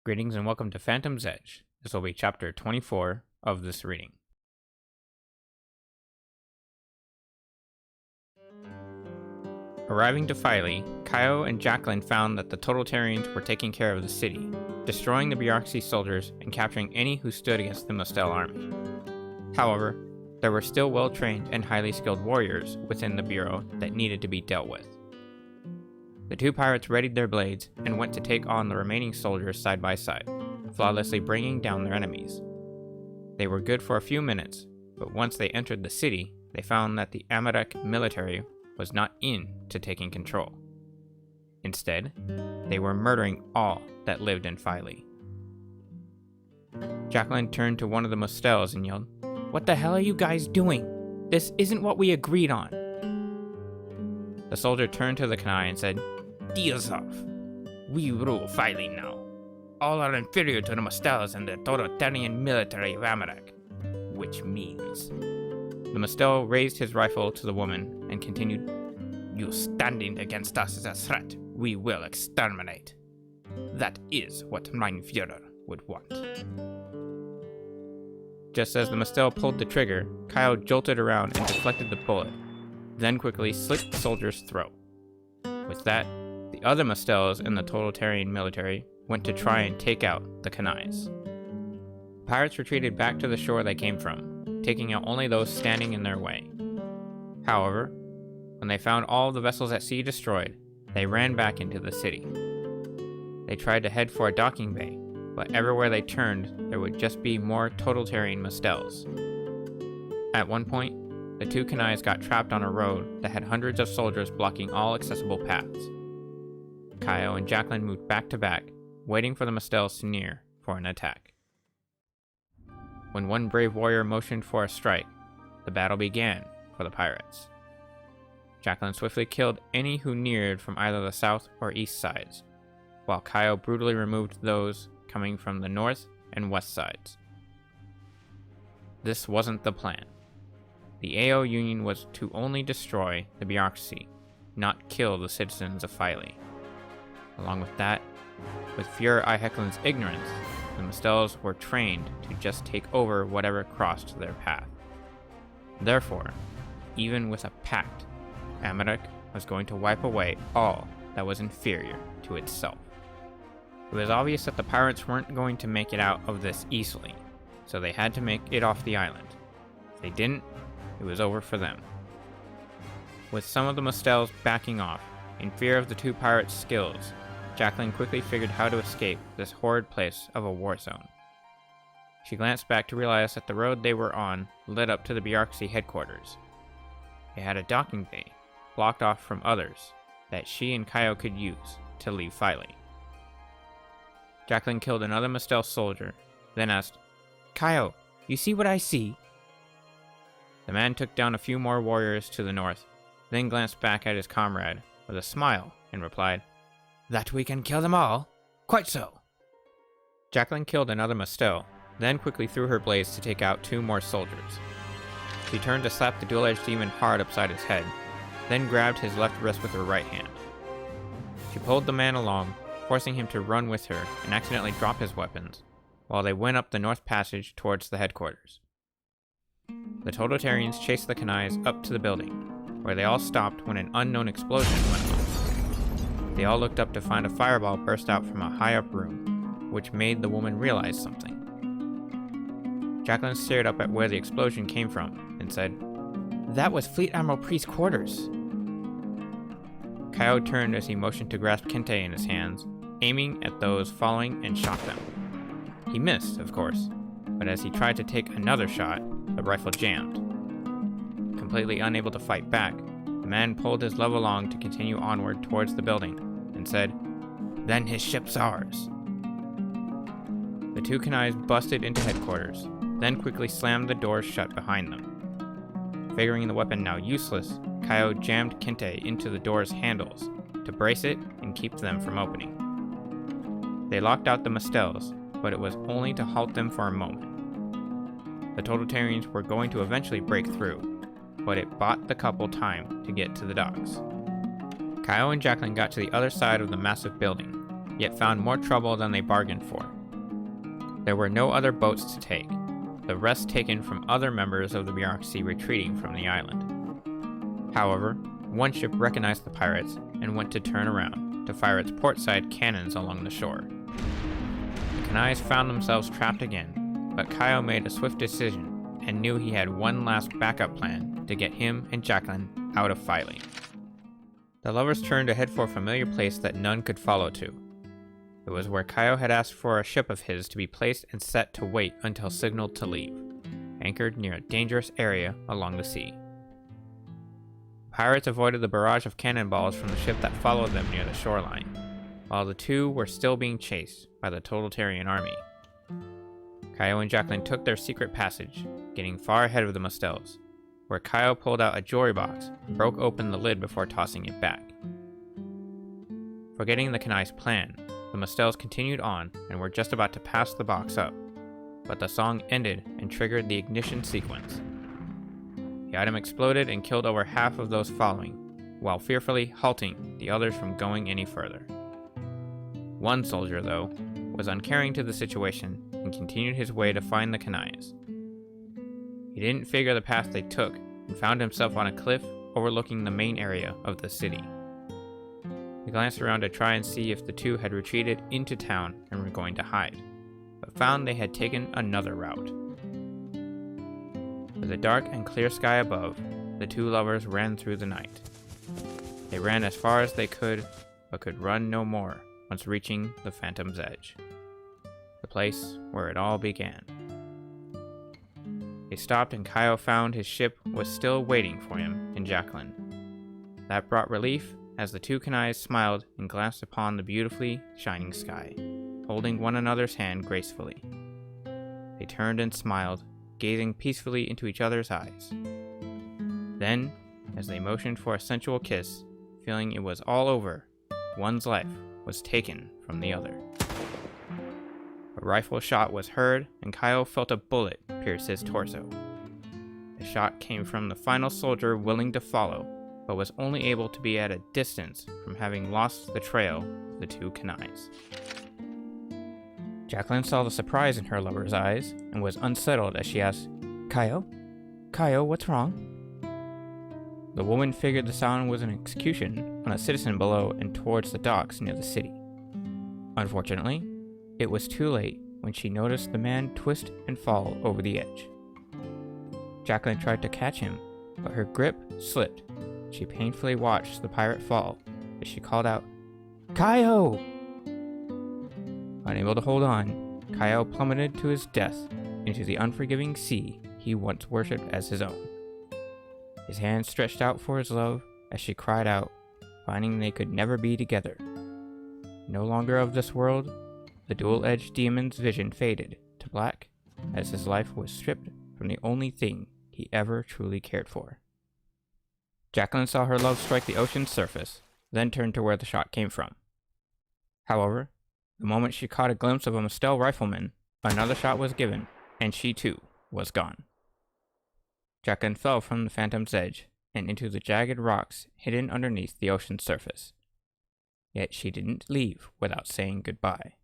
Greetings and welcome to Phantom's Edge. This will be chapter 24 of this reading. Arriving to Filey, Kyo and Jacqueline found that the Totalitarians were taking care of the city, destroying the bureaucracy soldiers and capturing any who stood against the Mostel army. However, there were still well-trained and highly skilled warriors within the bureau that needed to be dealt with. The two pirates readied their blades and went to take on the remaining soldiers side by side, flawlessly bringing down their enemies. They were good for a few minutes, but once they entered the city, they found that the Amarek military was not into taking control. Instead, they were murdering all that lived in Filey. Jacqueline turned to one of the Mostels and yelled, "What the hell are you guys doing? This isn't what we agreed on." The soldier turned to the Kanai and said, "Deals off. We rule Filey now. All are inferior to the Mostels and the totalitarian military of Amarek. Which means..." The Mostel raised his rifle to the woman and continued, "You standing against us is a threat we will exterminate. That is what mein Führer would want." Just as the Mostel pulled the trigger, Kyle jolted around and deflected the bullet, then quickly slit the soldier's throat. With that, the other Mostels in the totalitarian military went to try and take out the Kanais. The pirates retreated back to the shore they came from, taking out only those standing in their way. However, when they found all the vessels at sea destroyed, they ran back into the city. They tried to head for a docking bay, but everywhere they turned, there would just be more totalitarian Mostels. At one point, the two Kanais got trapped on a road that had hundreds of soldiers blocking all accessible paths. Kyo and Jacqueline moved back to back, waiting for the Mostels to near for an attack. When one brave warrior motioned for a strike, the battle began for the pirates. Jacqueline swiftly killed any who neared from either the south or east sides, while Kyo brutally removed those coming from the north and west sides. This wasn't the plan. The AO Union was to only destroy the bureaucracy, not kill the citizens of Filey. Along with that, with Führer Eiheklen's ignorance, the Mostels were trained to just take over whatever crossed their path. Therefore, even with a pact, Amarek was going to wipe away all that was inferior to itself. It was obvious that the pirates weren't going to make it out of this easily, so they had to make it off the island. If they didn't, it was over for them. With some of the Mostels backing off, in fear of the two pirates' skills, Jacqueline quickly figured how to escape this horrid place of a war zone. She glanced back to realize that the road they were on led up to the bureaucracy headquarters. It had a docking bay, blocked off from others, that she and Kyo could use to leave Filey. Jacqueline killed another Mostel soldier, then asked, "Kyo, you see what I see?" The man took down a few more warriors to the north, then glanced back at his comrade with a smile and replied, "That we can kill them all? Quite so." Jacqueline killed another Mostel, then quickly threw her blades to take out two more soldiers. She turned to slap the dual-edged demon hard upside his head, then grabbed his left wrist with her right hand. She pulled the man along, forcing him to run with her and accidentally drop his weapons, while they went up the north passage towards the headquarters. The totalitarians chased the Kanais up to the building, where they all stopped when an unknown explosion went off. They all looked up to find a fireball burst out from a high-up room, which made the woman realize something. Jacqueline stared up at where the explosion came from and said, "That was Fleet Admiral Priest's quarters." Kyo turned as he motioned to grasp Kente in his hands, aiming at those following and shot them. He missed, of course, but as he tried to take another shot, the rifle jammed. Completely unable to fight back, the man pulled his love along to continue onward towards the building and said, "Then his ship's ours." The two Kanais busted into headquarters, then quickly slammed the doors shut behind them. Figuring the weapon now useless, Kyo jammed Kente into the door's handles to brace it and keep them from opening. They locked out the Mostels, but it was only to halt them for a moment. The totalitarians were going to eventually break through, but it bought the couple time to get to the docks. Kyo and Jacqueline got to the other side of the massive building, yet found more trouble than they bargained for. There were no other boats to take, the rest taken from other members of the bureaucracy retreating from the island. However, one ship recognized the pirates and went to turn around to fire its portside cannons along the shore. The Kanais found themselves trapped again, but Kaio made a swift decision and knew he had one last backup plan to get him and Jacqueline out of Philae. The lovers turned to head for a familiar place that none could follow to. It was where Kaio had asked for a ship of his to be placed and set to wait until signaled to leave, anchored near a dangerous area along the sea. Pirates avoided the barrage of cannonballs from the ship that followed them near the shoreline, while the two were still being chased by the totalitarian army. Kaio and Jacqueline took their secret passage, getting far ahead of the Mustels, where Kaio pulled out a jewelry box and broke open the lid before tossing it back. Forgetting the Kanai's plan, the Mustels continued on and were just about to pass the box up, but the song ended and triggered the ignition sequence. The item exploded and killed over half of those following, while fearfully halting the others from going any further. One soldier, though, was uncaring to the situation and continued his way to find the Kanais. He didn't figure the path they took and found himself on a cliff overlooking the main area of the city. He glanced around to try and see if the two had retreated into town and were going to hide, but found they had taken another route. With a dark and clear sky above, the two lovers ran through the night. They ran as far as they could, but could run no more once reaching the Phantom's Edge, the place where it all began. They stopped and Kaio found his ship was still waiting for him and Jacqueline. That brought relief as the two Kanais smiled and glanced upon the beautifully shining sky, holding one another's hand gracefully. They turned and smiled, gazing peacefully into each other's eyes. Then, as they motioned for a sensual kiss, feeling it was all over, one's life was taken from the other. A rifle shot was heard, and Kaio felt a bullet pierce his torso. The shot came from the final soldier willing to follow, but was only able to be at a distance from having lost the trail of the two Kanais. Jacqueline saw the surprise in her lover's eyes and was unsettled as she asked, "Kaio? Kaio, what's wrong?" The woman figured the sound was an execution on a citizen below and towards the docks near the city. Unfortunately, it was too late when she noticed the man twist and fall over the edge. Jacqueline tried to catch him, but her grip slipped. She painfully watched the pirate fall as she called out, "Kaio!" Unable to hold on, Kaio plummeted to his death into the unforgiving sea he once worshipped as his own. His hand stretched out for his love as she cried out, finding they could never be together. No longer of this world, the dual-edged demon's vision faded to black as his life was stripped from the only thing he ever truly cared for. Jacqueline saw her love strike the ocean's surface, then turned to where the shot came from. However, the moment she caught a glimpse of a Mustel rifleman, another shot was given, and she too was gone. Jacqueline fell from the Phantom's Edge and into the jagged rocks hidden underneath the ocean's surface. Yet she didn't leave without saying goodbye.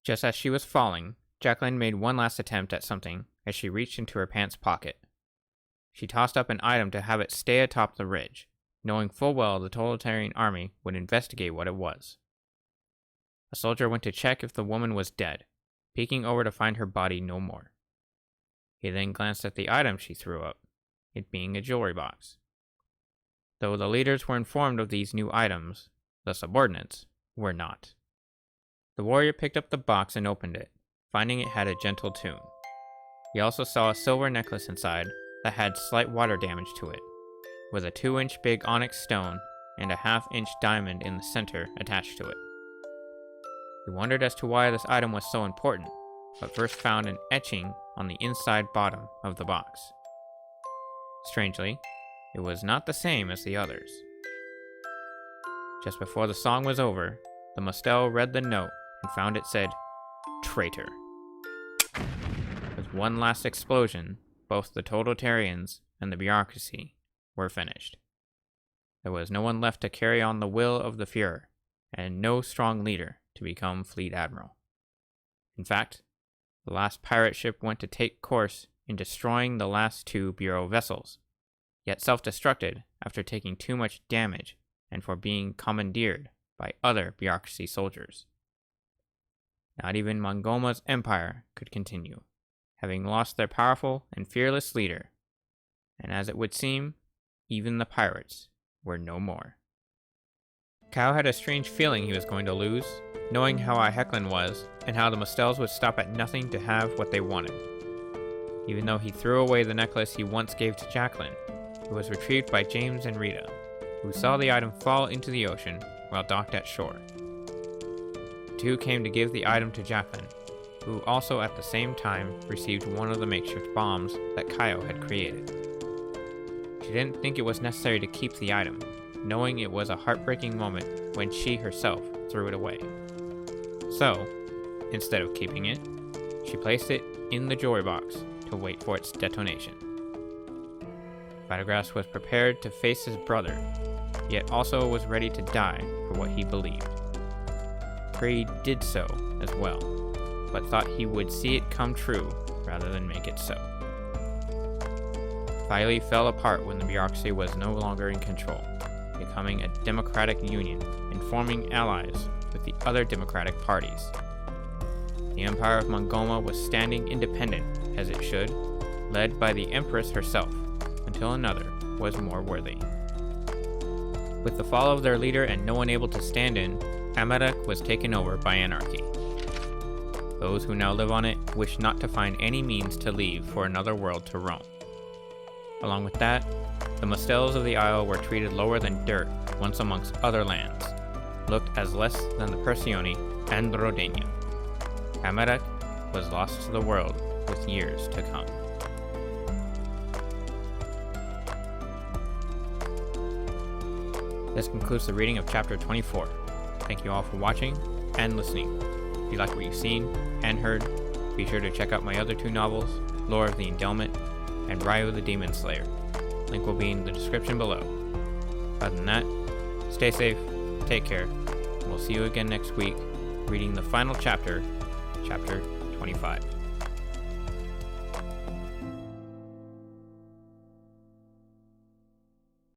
Just as she was falling, Jacqueline made one last attempt at something as she reached into her pants pocket. She tossed up an item to have it stay atop the ridge, knowing full well the totalitarian army would investigate what it was. A soldier went to check if the woman was dead, peeking over to find her body no more. He then glanced at the item she threw up, it being a jewelry box. Though the leaders were informed of these new items, the subordinates were not. The warrior picked up the box and opened it, finding it had a gentle tune. He also saw a silver necklace inside that had slight water damage to it, with a 2-inch big onyx stone and a 1/2-inch diamond in the center attached to it. He wondered as to why this item was so important, but first found an etching on the inside bottom of the box. Strangely, it was not the same as the others. Just before the song was over, the Mustel read the note and found it said, "Traitor." With one last explosion, both the totalitarians and the bureaucracy were finished. There was no one left to carry on the will of the Führer, and no strong leader to become fleet admiral. In fact, the last pirate ship went to take course in destroying the last 2 Bureau vessels, yet self-destructed after taking too much damage and for being commandeered by other bureaucracy soldiers. Not even Mongoma's empire could continue, having lost their powerful and fearless leader, and as it would seem, even the pirates were no more. Kao had a strange feeling he was going to lose, knowing how Hecklin was and how the Mustels would stop at nothing to have what they wanted. Even though he threw away the necklace he once gave to Jacqueline, it was retrieved by James and Rita, who saw the item fall into the ocean while docked at shore. The two came to give the item to Jacqueline, who also at the same time received one of the makeshift bombs that Kaio had created. She didn't think it was necessary to keep the item, knowing it was a heartbreaking moment when she herself threw it away. So, instead of keeping it, she placed it in the jewelry box to wait for its detonation. Vitagrass was prepared to face his brother, yet also was ready to die for what he believed. Brady did so as well, but thought he would see it come true rather than make it so. Filey fell apart when the bureaucracy was no longer in control, becoming a democratic union and forming allies with the other democratic parties. The Empire of Mongoma was standing independent, as it should, led by the Empress herself, until another was more worthy. With the fall of their leader and no one able to stand in, Amadak was taken over by anarchy. Those who now live on it wish not to find any means to leave for another world to roam. Along with that, the Mustels of the Isle were treated lower than dirt once amongst other lands, looked as less than the Perseoni and the Rodania. Amadak was lost to the world with years to come. This concludes the reading of Chapter 24. Thank you all for watching and listening. If you like what you've seen and heard, be sure to check out my other 2 novels, Lore of the Endowment and Ryu the Demon Slayer. Link will be in the description below. Other than that, stay safe, take care, and we'll see you again next week, reading the final chapter, Chapter 25.